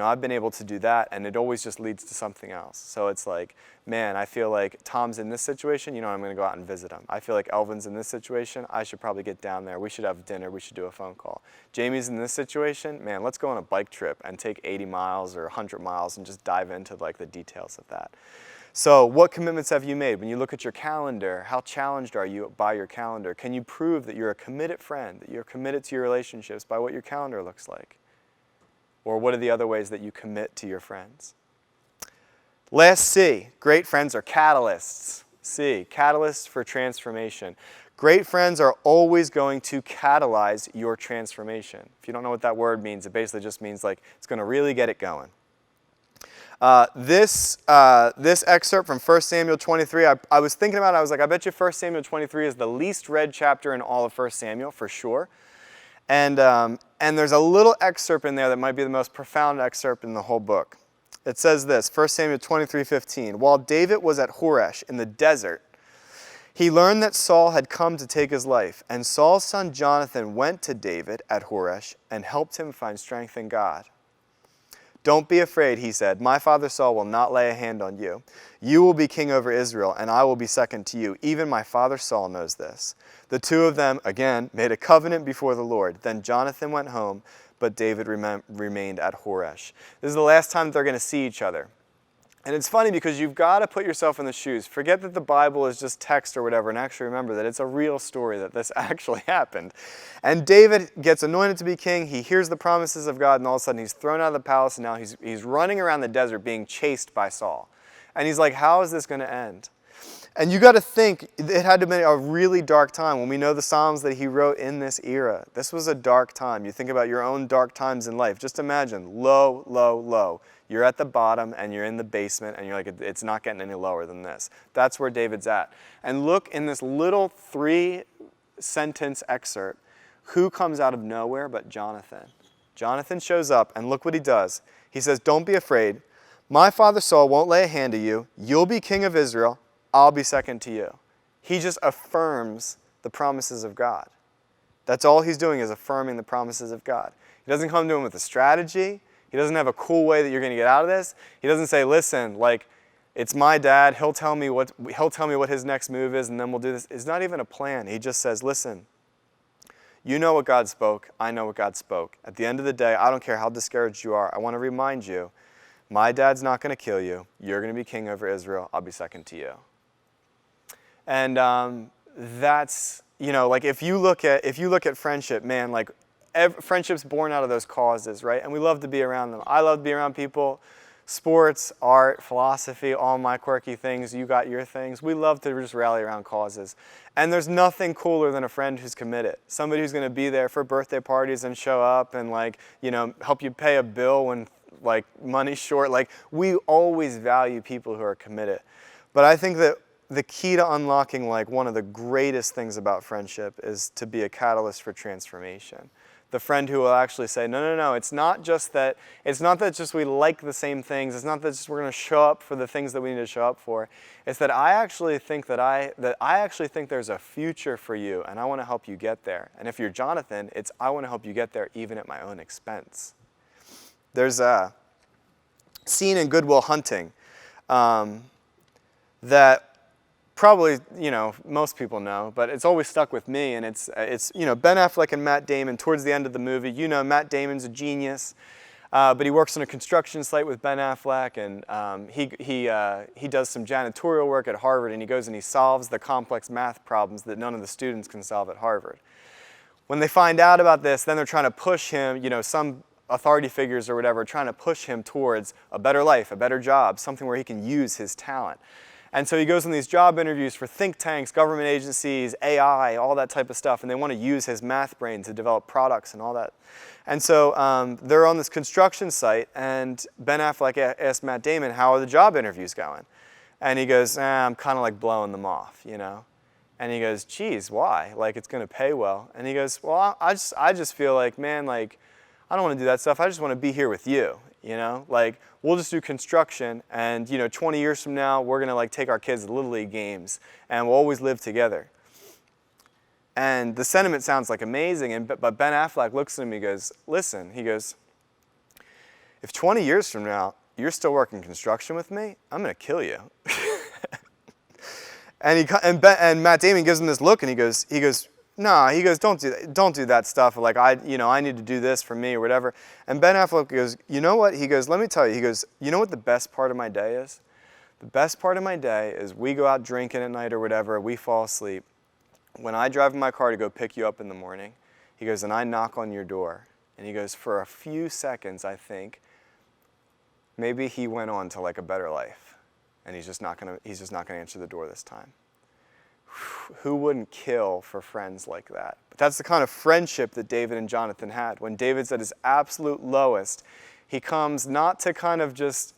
I've been able to do that, and it always just leads to something else. So it's like, man, I feel like Tom's in this situation, I'm going to go out and visit him. I feel like Elvin's in this situation, I should probably get down there. We should have dinner. We should do a phone call. Jamie's in this situation, man, let's go on a bike trip and take 80 miles or 100 miles and just dive into the details of that. So what commitments have you made? When you look at your calendar, how challenged are you by your calendar? Can you prove that you're a committed friend, that you're committed to your relationships by what your calendar looks like? Or what are the other ways that you commit to your friends? Last C, great friends are catalysts. C, catalysts for transformation. Great friends are always going to catalyze your transformation. If you don't know what that word means, it basically just means it's going to really get it going. This excerpt from 1 Samuel 23, I was thinking about it, I was like, I bet you 1 Samuel 23 is the least read chapter in all of 1 Samuel, for sure. And there's a little excerpt in there that might be the most profound excerpt in the whole book. It says this, 1 Samuel 23:15. While David was at Horesh in the desert, he learned that Saul had come to take his life. And Saul's son Jonathan went to David at Horesh and helped him find strength in God. Don't be afraid, he said. My father Saul will not lay a hand on you. You will be king over Israel, and I will be second to you. Even my father Saul knows this. The two of them, again, made a covenant before the Lord. Then Jonathan went home, but David remained at Horesh. This is the last time they're going to see each other. And it's funny because you've got to put yourself in the shoes. Forget that the Bible is just text or whatever, and actually remember that it's a real story, that this actually happened. And David gets anointed to be king. He hears the promises of God, and all of a sudden he's thrown out of the palace, and now he's running around the desert being chased by Saul. And he's like, how is this going to end? And you got to think, it had to be a really dark time. When we know the Psalms that he wrote in this era, this was a dark time. You think about your own dark times in life. Just imagine, low, low, low. You're at the bottom and you're in the basement and you're like, it's not getting any lower than this. That's where David's at. And look in this little 3-sentence excerpt, who comes out of nowhere but Jonathan? Jonathan shows up and look what he does. He says, don't be afraid. My father Saul won't lay a hand to you. You'll be king of Israel. I'll be second to you. He just affirms the promises of God. That's all he's doing, is affirming the promises of God. He doesn't come to him with a strategy. He doesn't have a cool way that you're going to get out of this. He doesn't say, listen, it's my dad. He'll tell me what his next move is, and then we'll do this. It's not even a plan. He just says, listen, you know what God spoke. I know what God spoke. At the end of the day, I don't care how discouraged you are. I want to remind you, my dad's not going to kill you. You're going to be king over Israel. I'll be second to you. And that's like if you look at friendship, man, like friendship's born out of those causes, right? And we love to be around them. I love to be around people. Sports, art, philosophy, all my quirky things, you got your things. We love to just rally around causes. And there's nothing cooler than a friend who's committed. Somebody who's going to be there for birthday parties and show up and help you pay a bill when money's short. We always value people who are committed. But I think that the key to unlocking one of the greatest things about friendship is to be a catalyst for transformation. The friend who will actually say, no, it's not that just we like the same things. It's not that just we're going to show up for the things that we need to show up for. It's that I actually think there's a future for you, and I want to help you get there. And if you're Jonathan, it's I want to help you get there even at my own expense. There's a scene in Good Will Hunting that probably, most people know, but it's always stuck with me, and it's Ben Affleck and Matt Damon towards the end of the movie. Matt Damon's a genius, but he works on a construction site with Ben Affleck, and he does some janitorial work at Harvard, and he goes and he solves the complex math problems that none of the students can solve at Harvard. When they find out about this, then they're trying to push him, some authority figures or whatever, trying to push him towards a better life, a better job, something where he can use his talent. And so he goes on these job interviews for think tanks, government agencies, AI, all that type of stuff, and they want to use his math brain to develop products and all that. And so they're on this construction site, and Ben Affleck asked Matt Damon, how are the job interviews going? And he goes, I'm kind of blowing them off, And he goes, geez, why? It's going to pay well. And he goes, well, I just feel man, I don't want to do that stuff. I just want to be here with you, We'll just do construction, and 20 years from now, we're going to take our kids to Little League games, and we'll always live together. And the sentiment sounds amazing, but Ben Affleck looks at him, he goes, listen, he goes, if 20 years from now, you're still working construction with me, I'm going to kill you. and Matt Damon gives him this look, and he goes, no, he goes, don't do that stuff. I need to do this for me or whatever. And Ben Affleck goes, you know what? He goes, let me tell you. He goes, you know what the best part of my day is? The best part of my day is we go out drinking at night or whatever. We fall asleep. When I drive in my car to go pick you up in the morning, he goes, and I knock on your door. And he goes, for a few seconds, I think, maybe he went on to a better life. And he's just not gonna answer the door this time. Who wouldn't kill for friends like that? But that's the kind of friendship that David and Jonathan had. When David's at his absolute lowest, he comes not to kind of just,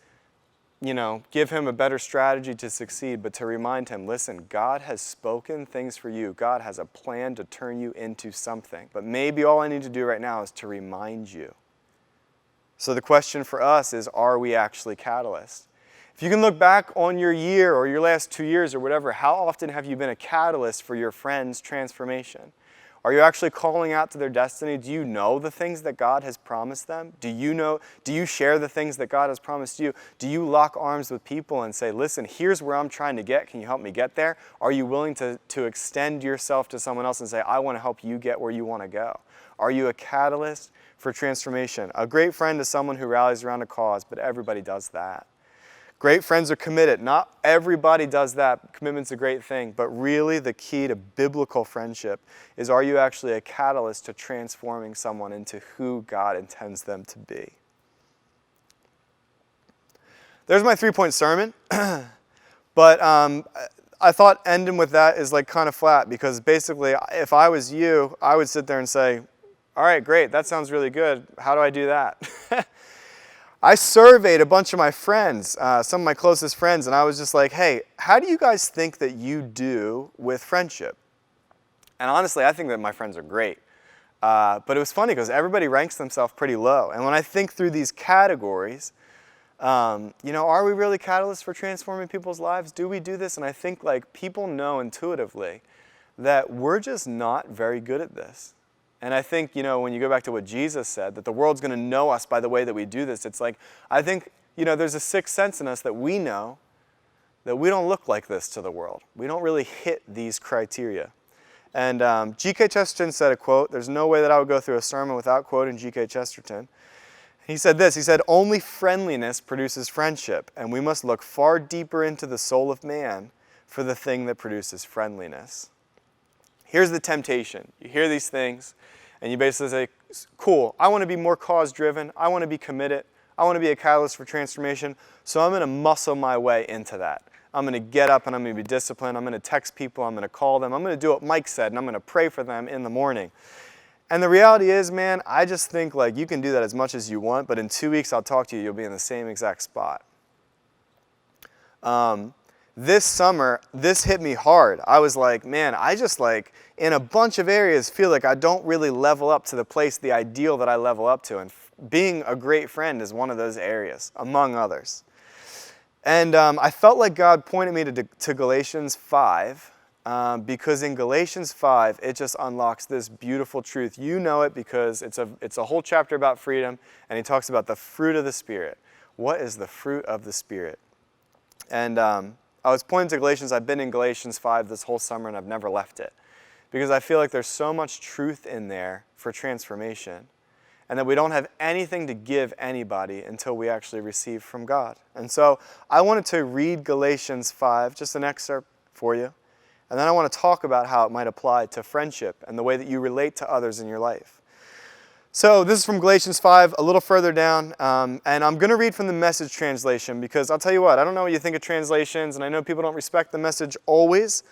give him a better strategy to succeed, but to remind him, listen, God has spoken things for you. God has a plan to turn you into something. But maybe all I need to do right now is to remind you. So the question for us is, are we actually catalysts? If you can look back on your year or your last 2 years or whatever, how often have you been a catalyst for your friend's transformation? Are you actually calling out to their destiny? Do you know the things that God has promised them? Do you share the things that God has promised you? Do you lock arms with people and say, listen, here's where I'm trying to get. Can you help me get there? Are you willing to extend yourself to someone else and say, I want to help you get where you want to go? Are you a catalyst for transformation? A great friend is someone who rallies around a cause, but everybody does that. Great friends are committed. Not everybody does that. Commitment's a great thing, but really the key to biblical friendship is, are you actually a catalyst to transforming someone into who God intends them to be? There's my 3-point sermon, but I thought ending with that is kind of flat, because basically if I was you, I would sit there and say, all right, great, that sounds really good. How do I do that? I surveyed a bunch of my friends, some of my closest friends, and I was just like, hey, how do you guys think that you do with friendship? And honestly, I think that my friends are great. But it was funny because everybody ranks themselves pretty low. And when I think through these categories, are we really catalysts for transforming people's lives? Do we do this? And I think people know intuitively that we're just not very good at this. And I think, when you go back to what Jesus said, that the world's going to know us by the way that we do this, it's I think, there's a sixth sense in us that we know that we don't look like this to the world. We don't really hit these criteria. And G.K. Chesterton said a quote, there's no way that I would go through a sermon without quoting G.K. Chesterton. He said this, he said, only friendliness produces friendship, and we must look far deeper into the soul of man for the thing that produces friendliness. Here's the temptation. You hear these things, and you basically say, cool, I want to be more cause-driven. I want to be committed. I want to be a catalyst for transformation, so I'm going to muscle my way into that. I'm going to get up and I'm going to be disciplined. I'm going to text people. I'm going to call them. I'm going to do what Mike said, and I'm going to pray for them in the morning. And the reality is, man, I just think like you can do that as much as you want, but in 2 weeks I'll talk to you, you'll be in the same exact spot. This summer, this hit me hard. I was like, man, I just like, in a bunch of areas, feel like I don't really level up to the place, the ideal that I level up to. And being a great friend is one of those areas, among others. And I felt like God pointed me to Galatians 5, because in Galatians 5, it just unlocks this beautiful truth. You know it because it's a whole chapter about freedom, and he talks about the fruit of the Spirit. What is the fruit of the Spirit? And I was pointing to Galatians. I've been in Galatians 5 this whole summer, and I've never left it, because I feel like there's so much truth in there for transformation, and that we don't have anything to give anybody until we actually receive from God. And so I wanted to read Galatians 5, just an excerpt for you, and then I want to talk about how it might apply to friendship and the way that you relate to others in your life. So this is from Galatians 5, a little further down, and I'm going to read from the Message translation, because I'll tell you what, I don't know what you think of translations, and I know people don't respect the Message always,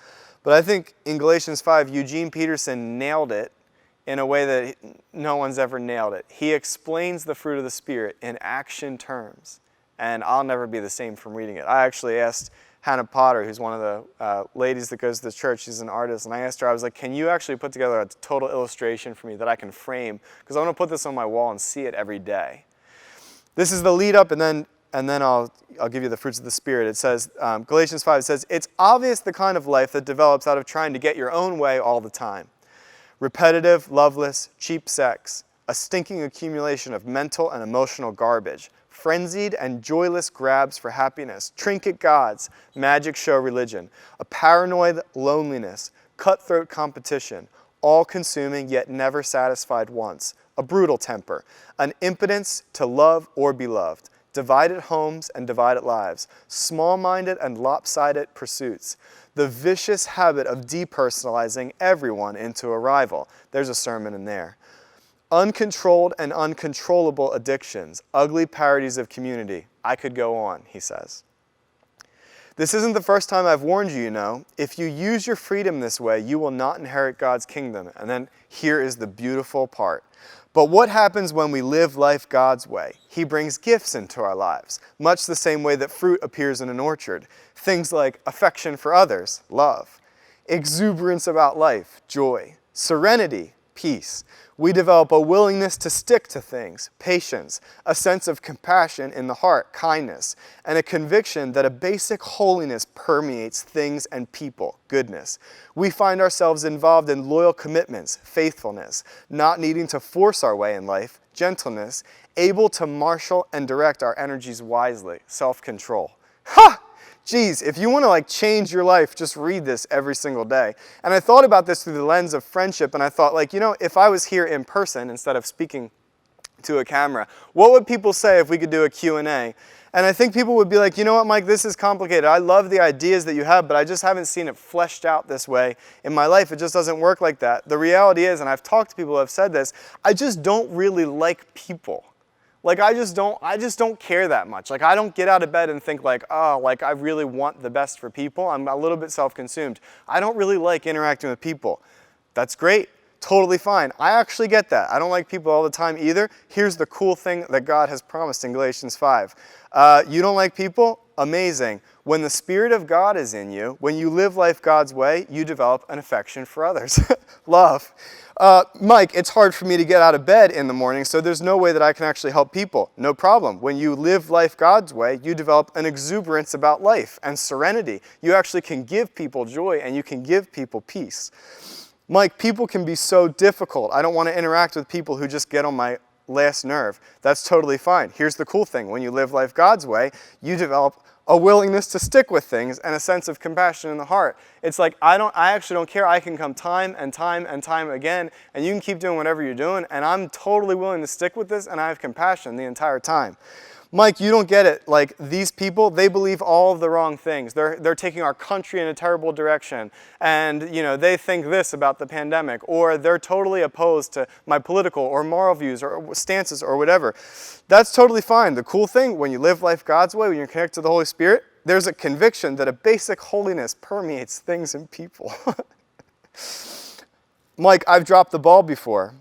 but I think in Galatians 5, Eugene Peterson nailed it in a way that no one's ever nailed it. He explains the fruit of the Spirit in action terms, and I'll never be the same from reading it. I actually asked Hannah Potter, who's one of the ladies that goes to the church, she's an artist, and I asked her, I was like, can you actually put together a total illustration for me that I can frame? Because I want to put this on my wall and see it every day. This is the lead up, and then I'll give you the fruits of the Spirit. It says, Galatians 5 says, it's obvious the kind of life that develops out of trying to get your own way all the time. Repetitive, loveless, cheap sex, a stinking accumulation of mental and emotional garbage, frenzied and joyless grabs for happiness, trinket gods, magic show religion, a paranoid loneliness, cutthroat competition, all-consuming yet never satisfied once, a brutal temper, an impotence to love or be loved, divided homes and divided lives, small-minded and lopsided pursuits, the vicious habit of depersonalizing everyone into a rival. There's a sermon in there. Uncontrolled and uncontrollable addictions, ugly parodies of community. I could go on, he says. This isn't the first time I've warned you, you know. If you use your freedom this way, you will not inherit God's kingdom. And then here is the beautiful part. But what happens when we live life God's way? He brings gifts into our lives, much the same way that fruit appears in an orchard. Things like affection for others, love, exuberance about life, joy, serenity, peace. We develop a willingness to stick to things, patience, a sense of compassion in the heart, kindness, and a conviction that a basic holiness permeates things and people, goodness. We find ourselves involved in loyal commitments, faithfulness, not needing to force our way in life, gentleness, able to marshal and direct our energies wisely, self-control. Ha! Geez, if you want to like change your life, just read this every single day. And I thought about this through the lens of friendship, and I thought, like, you know, if I was here in person instead of speaking to a camera, what would people say if we could do a Q&A? And I think people would be like, you know what, Mike, this is complicated. I love the ideas that you have, but I just haven't seen it fleshed out this way in my life. It just doesn't work like that. The reality is, and I've talked to people who have said this, I just don't really like people. Like, I just don't care that much. Like, I don't get out of bed and think like, oh, like I really want the best for people. I'm a little bit self-consumed. I don't really like interacting with people. That's great. Totally fine. I actually get that. I don't like people all the time either. Here's the cool thing that God has promised in Galatians 5. You don't like people? Amazing. When the Spirit of God is in you, when you live life God's way, you develop an affection for others. Love. Mike, it's hard for me to get out of bed in the morning, so there's no way that I can actually help people. No problem. When you live life God's way, you develop an exuberance about life and serenity. You actually can give people joy, and you can give people peace. Mike, people can be so difficult. I don't want to interact with people who just get on my last nerve. That's totally fine. Here's the cool thing. When you live life God's way, you develop a willingness to stick with things and a sense of compassion in the heart. It's like, I actually don't care. I can come time and time and time again, and you can keep doing whatever you're doing, and I'm totally willing to stick with this, and I have compassion the entire time. Mike, you don't get it. Like, these people, they believe all of the wrong things. They're taking our country in a terrible direction. And, you know, they think this about the pandemic. Or they're totally opposed to my political or moral views or stances or whatever. That's totally fine. The cool thing, when you live life God's way, when you're connected to the Holy Spirit, there's a conviction that a basic holiness permeates things and people. Mike, I've dropped the ball before.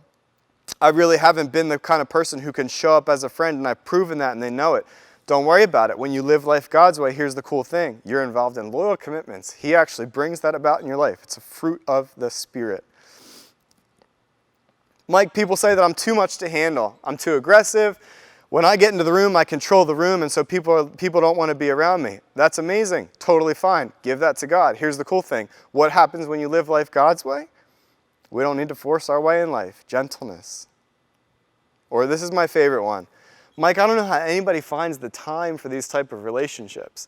I really haven't been the kind of person who can show up as a friend, and I've proven that, and they know it. Don't worry about it. When you live life God's way, here's the cool thing. You're involved in loyal commitments. He actually brings that about in your life. It's a fruit of the Spirit. Mike, people say that I'm too much to handle. I'm too aggressive. When I get into the room, I control the room, and so people don't want to be around me. That's amazing. Totally fine. Give that to God. Here's the cool thing. What happens when you live life God's way? We don't need to force our way in life. Gentleness. Or this is my favorite one. Mike, I don't know how anybody finds the time for these type of relationships.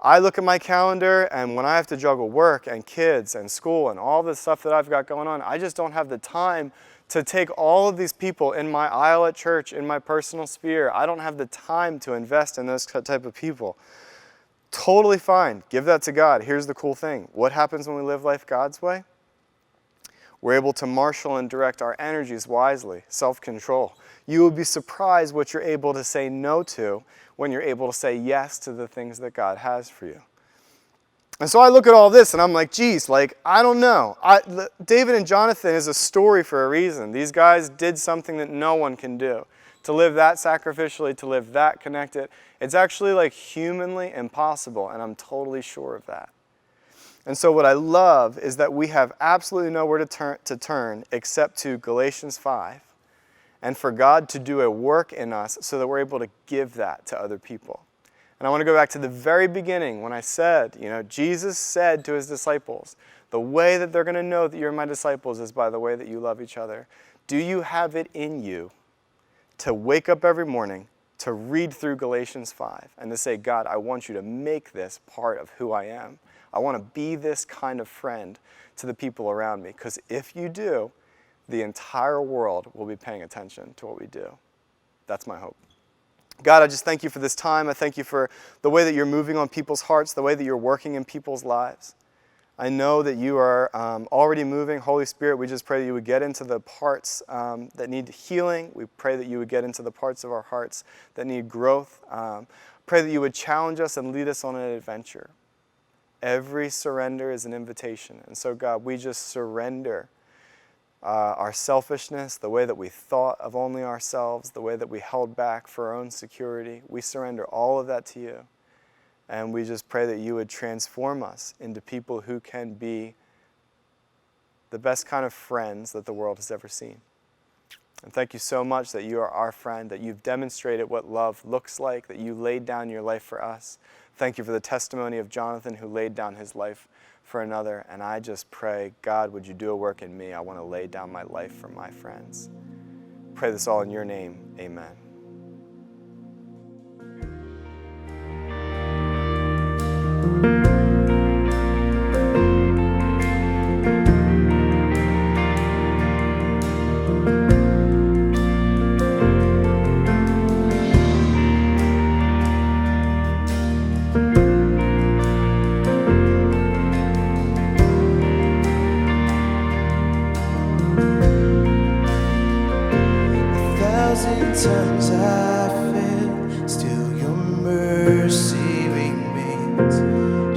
I look at my calendar, and when I have to juggle work and kids and school and all the stuff that I've got going on, I just don't have the time to take all of these people in my aisle at church, in my personal sphere. I don't have the time to invest in those type of people. Totally fine. Give that to God. Here's the cool thing. What happens when we live life God's way? We're able to marshal and direct our energies wisely, self-control. You will be surprised what you're able to say no to when you're able to say yes to the things that God has for you. And so I look at all this and I'm like, geez, like, I don't know. David and Jonathan is a story for a reason. These guys did something that no one can do. To live that sacrificially, to live that connected, it's actually like humanly impossible, and I'm totally sure of that. And so what I love is that we have absolutely nowhere to turn except to Galatians 5, and for God to do a work in us so that we're able to give that to other people. And I want to go back to the very beginning when I said, you know, Jesus said to his disciples, the way that they're going to know that you're my disciples is by the way that you love each other. Do you have it in you to wake up every morning, to read through Galatians 5, and to say, God, I want you to make this part of who I am. I want to be this kind of friend to the people around me. Because if you do, the entire world will be paying attention to what we do. That's my hope. God, I just thank you for this time. I thank you for the way that you're moving on people's hearts, the way that you're working in people's lives. I know that you are already moving. Holy Spirit, we just pray that you would get into the parts that need healing. We pray that you would get into the parts of our hearts that need growth. Pray that you would challenge us and lead us on an adventure. Every surrender is an invitation. And so, God, we just surrender our selfishness, the way that we thought of only ourselves, the way that we held back for our own security. We surrender all of that to you. And we just pray that you would transform us into people who can be the best kind of friends that the world has ever seen. And thank you so much that you are our friend, that you've demonstrated what love looks like, that you laid down your life for us. Thank you for the testimony of Jonathan, who laid down his life for another. And I just pray, God, would you do a work in me? I want to lay down my life for my friends. Pray this all in your name. Amen. Times I fail, still your mercy remains.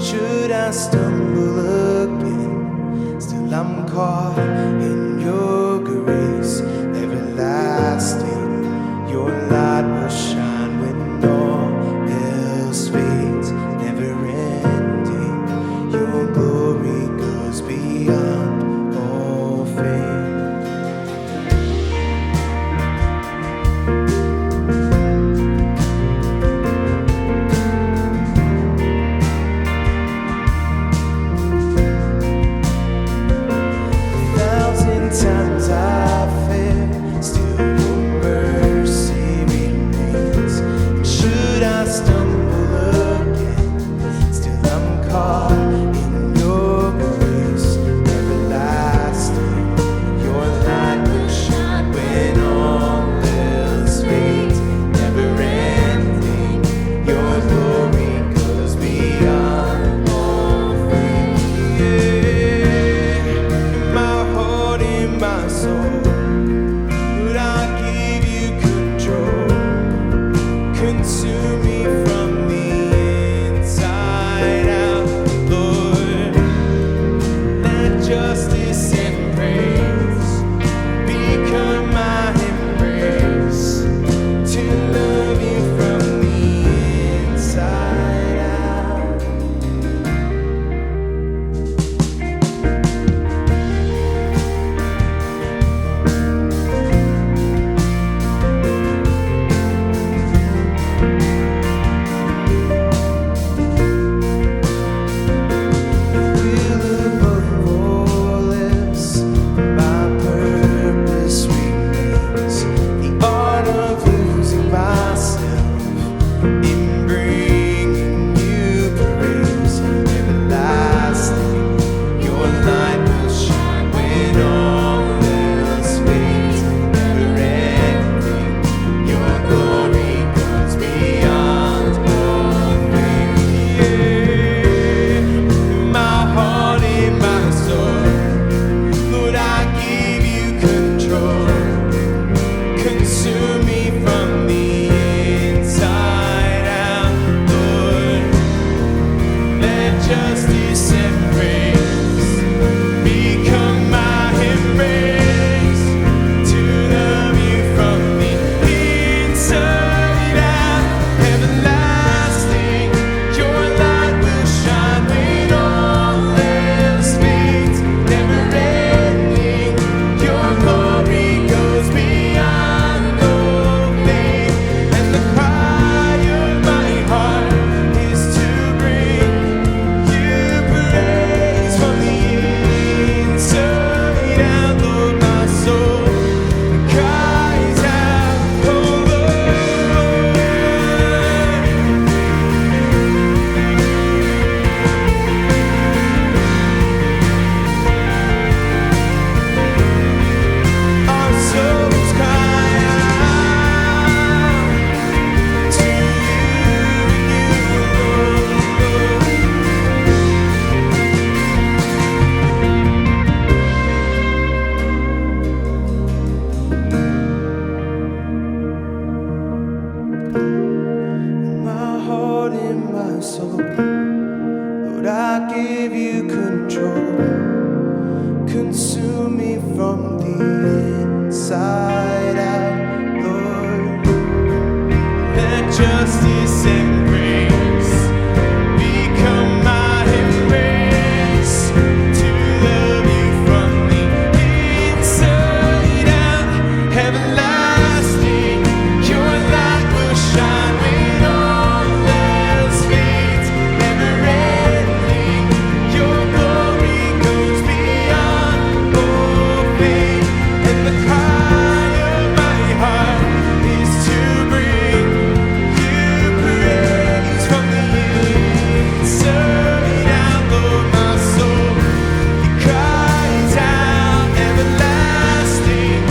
Should I stumble again, still I'm caught in your grace. Everlasting, your light will shine when all else fades. Never ending, your glory goes beyond all fame. Times I fail, still your mercy remains. my soul. Lord, I give you control. Consume me from the inside out, Lord. Let justice and grace become my embrace, to love you from the inside out. Everlasting, your light will shine when all else fades. Never ending, your glory goes beyond all fame. And the cry of my heart is to bring you praise from the inside out. Lord, my soul, it cries out. Everlasting,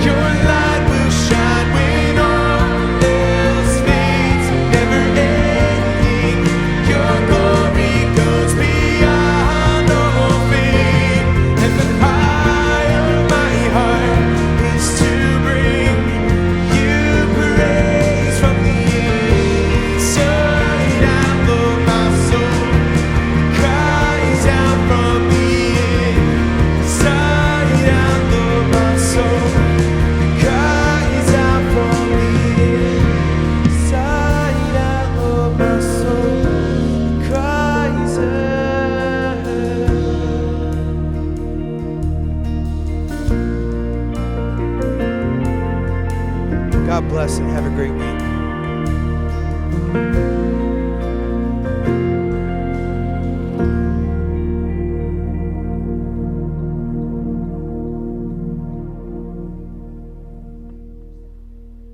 your light will shine when all else fades. Never ending, your glory goes beyond all fame. And the cry of my heart is to bring you praise from the inside out. Lord, my soul cries out from the inside out. Lord, my soul cries out from the inside out. Lord, my soul cries out. God bless and have a great week.